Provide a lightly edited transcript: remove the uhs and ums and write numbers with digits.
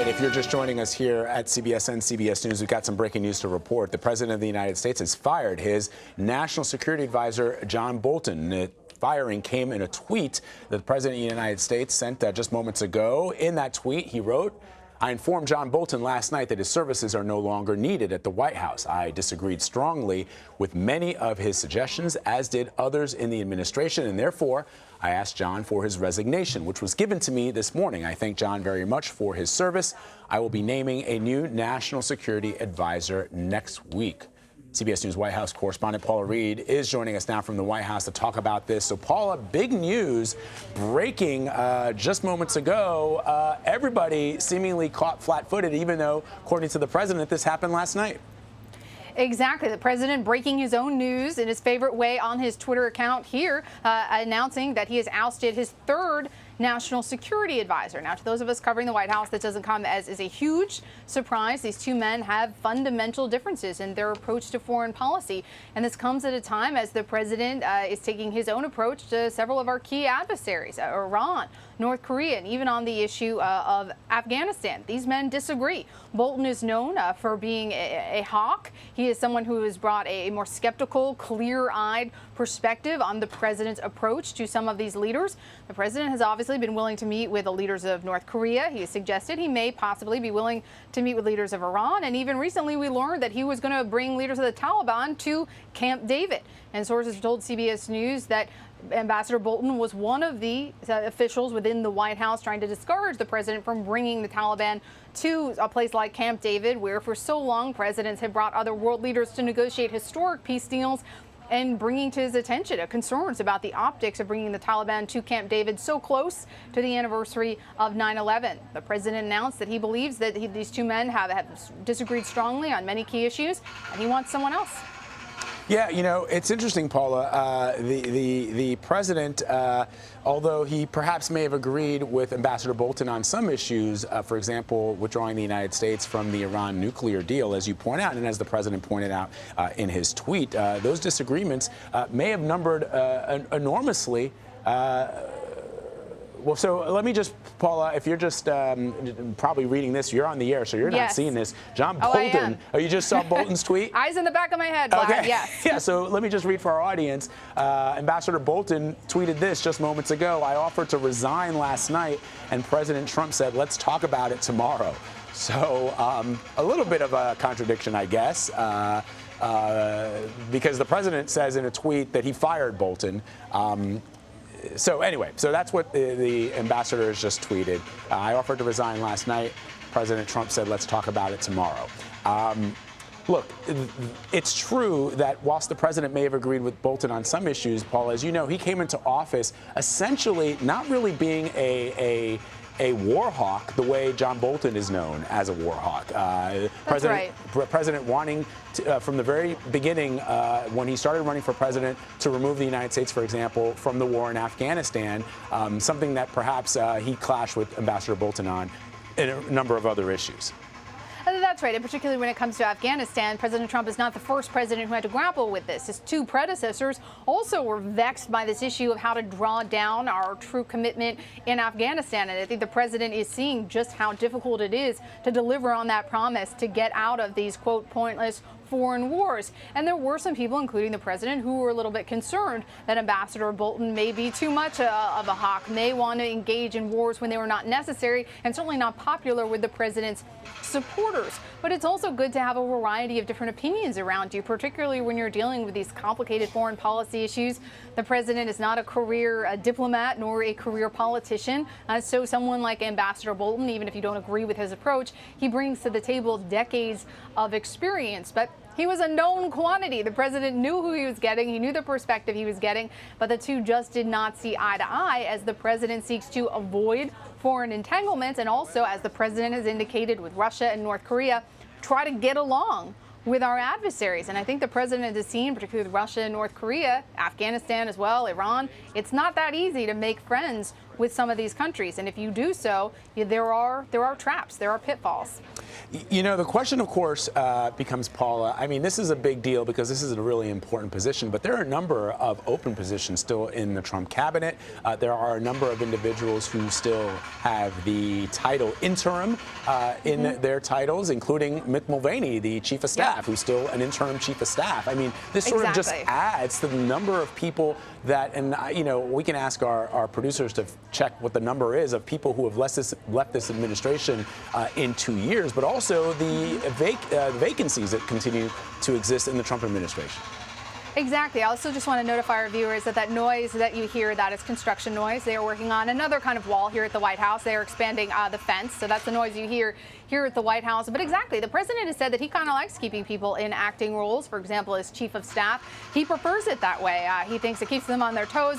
right, if you're just joining us here at CBSN, CBS News, we've got some breaking news to report. The President of the United States has fired his National Security Advisor, John Bolton. The firing came in a tweet that the President of the United States sent just moments ago. In that tweet, he wrote, "I informed John Bolton last night that his services are no longer needed at the White House. I disagreed strongly with many of his suggestions, as did others in the administration, and therefore I asked John for his resignation, which was given to me this morning. I thank John very much for his service. I will be naming a new National Security Advisor next week." CBS News White House correspondent Paula Reed is joining us now from the White House to talk about this. So, Paula, big news breaking just moments ago. Everybody seemingly caught flat-footed, even though, according to the president, this happened last night. Exactly. The president breaking his own news in his favorite way on his Twitter account here, announcing that he has ousted his third National Security Advisor. Now, to those of us covering the White House, that doesn't come as a huge surprise. These two men have fundamental differences in their approach to foreign policy. And this comes at a time as the president is taking his own approach to several of our key adversaries, Iran, North Korea, and even on the issue of Afghanistan. These men disagree. Bolton is known for being a hawk. He is someone who has brought a more skeptical, clear-eyed perspective on the president's approach to some of these leaders. The president has obviously been willing to meet with the leaders of North Korea. He has suggested he may possibly be willing to meet with leaders of Iran. And even recently, we learned that he was going to bring leaders of the Taliban to Camp David. And sources told CBS News that Ambassador Bolton was one of the officials within the White House trying to discourage the president from bringing the Taliban to a place like Camp David, where for so long presidents had brought other world leaders to negotiate historic peace deals, and bringing to his attention concerns about the optics of bringing the Taliban to Camp David so close to the anniversary of 9/11. The president announced that he believes that these two men have disagreed strongly on many key issues, and he wants someone else. Yeah, you know, it's interesting, Paula. The president, although he perhaps may have agreed with Ambassador Bolton on some issues, for example, withdrawing the United States from the Iran nuclear deal, as you point out, and as the president pointed out in his tweet, those disagreements may have numbered enormously. Well, so let me just, Paula, if you're just probably reading this, you're on the air, so you're not seeing this. John Bolton, you just saw Bolton's tweet? Eyes in the back of my head, Vlad, okay. Yes. Yeah, so let me just read for our audience. Ambassador Bolton tweeted this just moments ago. "I offered to resign last night, and President Trump said, let's talk about it tomorrow." So a little bit of a contradiction, I guess. Because the president says in a tweet that he fired Bolton. So anyway, so that's what the ambassador has just tweeted. "I offered to resign last night. President Trump said, let's talk about it tomorrow." Look, it's true that whilst the president may have agreed with Bolton on some issues, Paul, as you know, he came into office essentially not really being a war hawk the way John Bolton is known as a war hawk. President wanting to, from the very beginning, when he started running for president, to remove the United States, for example, from the war in Afghanistan, something that perhaps he clashed with Ambassador Bolton on in a number of other issues. That's right, and particularly when it comes to Afghanistan, President Trump is not the first president who had to grapple with this. His two predecessors also were vexed by this issue of how to draw down our true commitment in Afghanistan, and I think the president is seeing just how difficult it is to deliver on that promise to get out of these, quote, pointless foreign wars. And there were some people, including the president, who were a little bit concerned that Ambassador Bolton may be too much of a hawk, may want to engage in wars when they were not necessary, and certainly not popular with the president's supporters. But it's also good to have a variety of different opinions around you, particularly when you're dealing with these complicated foreign policy issues. The president is not a career diplomat nor a career politician. So someone like Ambassador Bolton, even if you don't agree with his approach, he brings to the table decades of experience. But he was a known quantity. The president knew who he was getting. He knew the perspective he was getting. But the two just did not see eye to eye as the president seeks to avoid foreign entanglements, and also, as the president has indicated with Russia and North Korea, try to get along with our adversaries. And I think the president has seen, particularly with Russia and North Korea, Afghanistan as well, Iran, it's not that easy to make friends with some of these countries. And if you do so, there are traps, there are pitfalls. You know, the question, of course, becomes, Paula, I mean, this is a big deal because this is a really important position, but there are a number of open positions still in the Trump cabinet. There are a number of individuals who still have the title interim in their titles, including Mick Mulvaney, the chief of staff, who's still an interim chief of staff. I mean, this sort of just adds to the number of people that, and you know, we can ask our producers to check what the number is of people who have left this administration in 2 years, but also the vacancies that continue to exist in the Trump administration. Exactly. I also just want to notify our viewers that that noise that you hear, that is construction noise. They are working on another kind of wall here at the White House. They are expanding the fence, so that's the noise you hear here at the White House. But exactly, the president has said that he kind of likes keeping people in acting roles. For example, as chief of staff, he prefers it that way. He thinks it keeps them on their toes.